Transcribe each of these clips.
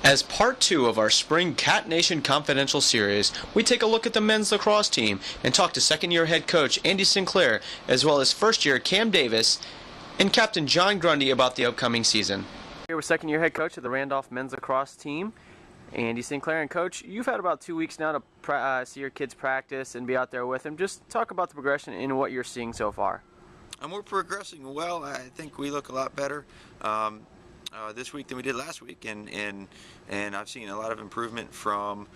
As part 2 of our Spring Catnation Confidential series, we take a look at the men's lacrosse team and talk to second-year head coach Andy Sinclair, as well as first-year Cam Davis and captain John Grundy about the upcoming season. Here with second-year head coach of the Randolph men's lacrosse team, Andy Sinclair. And Coach, you've had about 2 weeks now to see your kids practice and be out there with them. Just talk about the progression in what you're seeing so far. We're progressing well. I think we look a lot better this week than we did last week, and I've seen a lot of improvement from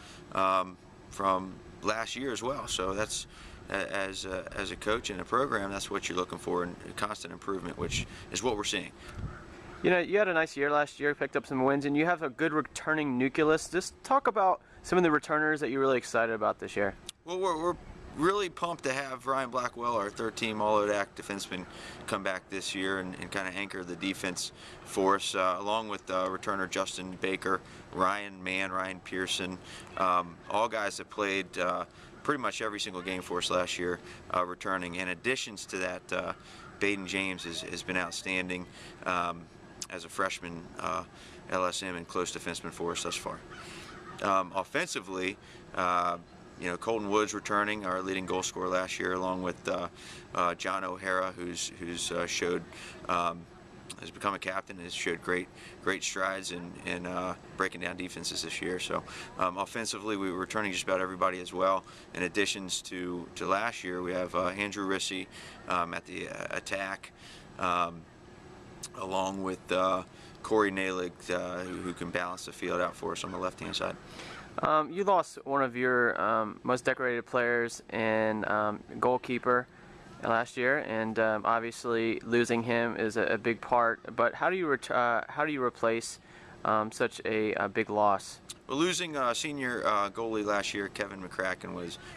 last year as well. So that's as a coach in a program, that's what you're looking for, and constant improvement, which is what we're seeing. You know, you had a nice year last year, picked up some wins, and you have a good returning nucleus. Just talk about some of the returners that you're really excited about this year. Well, we're really pumped to have Ryan Blackwell, our third-team All-ODAC defenseman, come back this year and kind of anchor the defense for us, along with returner Justin Baker, Ryan Mann, Ryan Pearson, all guys that played pretty much every single game for us last year, returning. In additions to that, Baden James has been outstanding as a freshman LSM and close defenseman for us thus far. Offensively, you know, Colton Woods returning, our leading goal scorer last year, along with John O'Hara, who's showed has become a captain and has showed great strides in breaking down defenses this year. So offensively, we were returning just about everybody as well. In additions to last year, we have Andrew Rissy at the attack, along with Corey Nalig, who can balance the field out for us on the left-hand side. You lost one of your most decorated players and goalkeeper last year, and obviously losing him is a big part. But how do you replace such a big loss? Well, losing senior goalie last year, Kevin McCracken,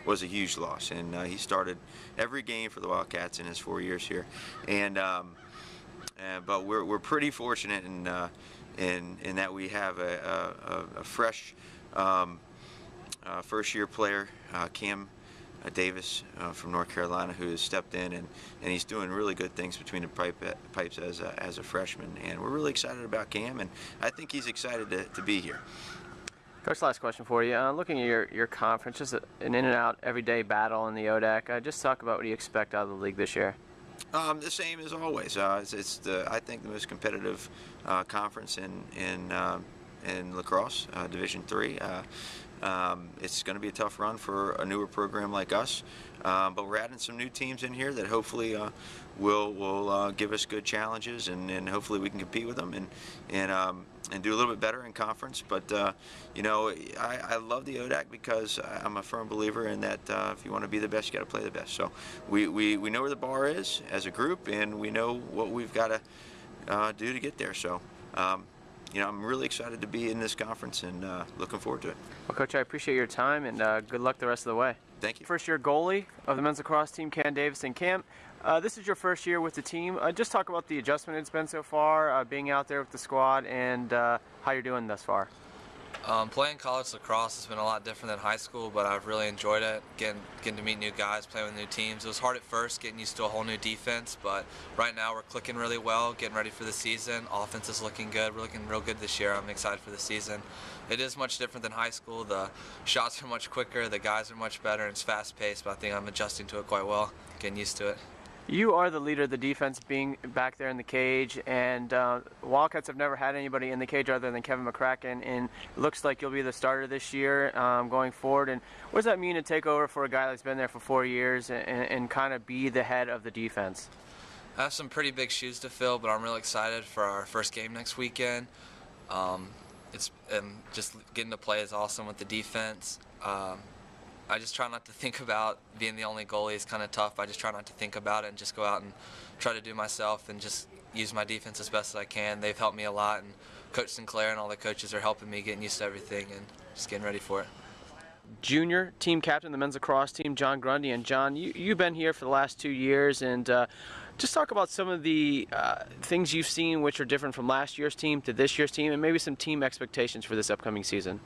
was a huge loss, and he started every game for the Wildcats in his 4 years here, and but we're pretty fortunate in that we have a fresh first-year player, Cam Davis from North Carolina, who has stepped in and he's doing really good things between the pipes as a freshman, and we're really excited about Cam, and I think he's excited to be here. Coach, last question for you. Looking at your conference, just an in-and-out everyday battle in the ODAC. Just talk about what you expect out of the league this year. The same as always. It's I think the most competitive conference in lacrosse, Division III. It's going to be a tough run for a newer program like us, but we're adding some new teams in here that hopefully will give us good challenges, and hopefully we can compete with them and do a little bit better in conference. But you know, I love the ODAC because I'm a firm believer in that if you want to be the best, you got to play the best. So we know where the bar is as a group, and we know what we've got to do to get there. So you know, I'm really excited to be in this conference and looking forward to it. Well, Coach, I appreciate your time, and good luck the rest of the way. Thank you. First-year goalie of the men's lacrosse team, Cam Davis. And Cam, this is your first year with the team. Just talk about the adjustment it's been so far, being out there with the squad, and how you're doing thus far. Playing college lacrosse has been a lot different than high school, but I've really enjoyed it, getting to meet new guys, playing with new teams. It was hard at first, getting used to a whole new defense, but right now we're clicking really well, getting ready for the season. Offense is looking good. We're looking real good this year. I'm excited for the season. It is much different than high school. The shots are much quicker, the guys are much better, and it's fast-paced, but I think I'm adjusting to it quite well, getting used to it. You are the leader of the defense, being back there in the cage, and Wildcats have never had anybody in the cage other than Kevin McCracken, and it looks like you'll be the starter this year going forward. And what does that mean to take over for a guy that's been there for 4 years and kind of be the head of the defense? I have some pretty big shoes to fill, but I'm really excited for our first game next weekend. Just getting to play is awesome with the defense. I just try not to think about being the only goalie. It's kind of tough. I just try not to think about it and just go out and try to do myself and just use my defense as best as I can. They've helped me a lot, and Coach Sinclair and all the coaches are helping me getting used to everything and just getting ready for it. Junior team captain, the men's lacrosse team, John Grundy. And John, you've been here for the last 2 years, and just talk about some of the things you've seen which are different from last year's team to this year's team, and maybe some team expectations for this upcoming season.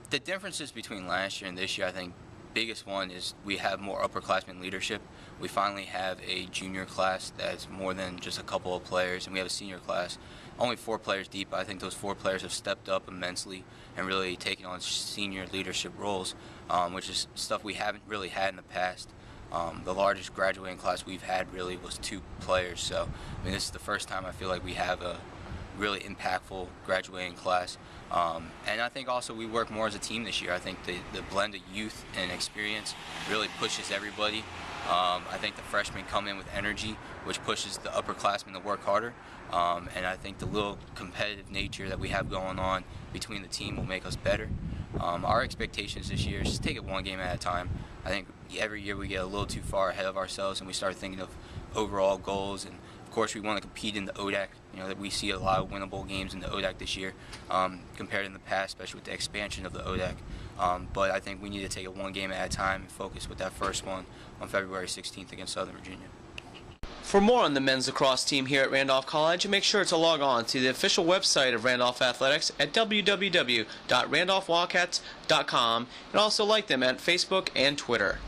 The differences between last year and this year, I think biggest one is we have more upperclassmen leadership. we finally have a junior class that's more than just a couple of players, and we have a senior class. Only 4 players deep, but I think those 4 players have stepped up immensely and really taken on senior leadership roles, which is stuff we haven't really had in the past. The largest graduating class we've had really was 2 players, so I mean, this is the first time I feel like we have a really impactful graduating class. And I think also we work more as a team this year. I think the blend of youth and experience really pushes everybody. I think the freshmen come in with energy, which pushes the upperclassmen to work harder. And I think the little competitive nature that we have going on between the team will make us better. Our expectations this year is just take it one game at a time. I think every year we get a little too far ahead of ourselves and we start thinking of overall goals. And of course, we want to compete in the ODAC. You know, that we see a lot of winnable games in the ODAC this year compared in the past, especially with the expansion of the ODAC. But I think we need to take it one game at a time and focus with that first one on February 16th against Southern Virginia. For more on the men's lacrosse team here at Randolph College, make sure to log on to the official website of Randolph Athletics at www.randolphwildcats.com and also like them at Facebook and Twitter.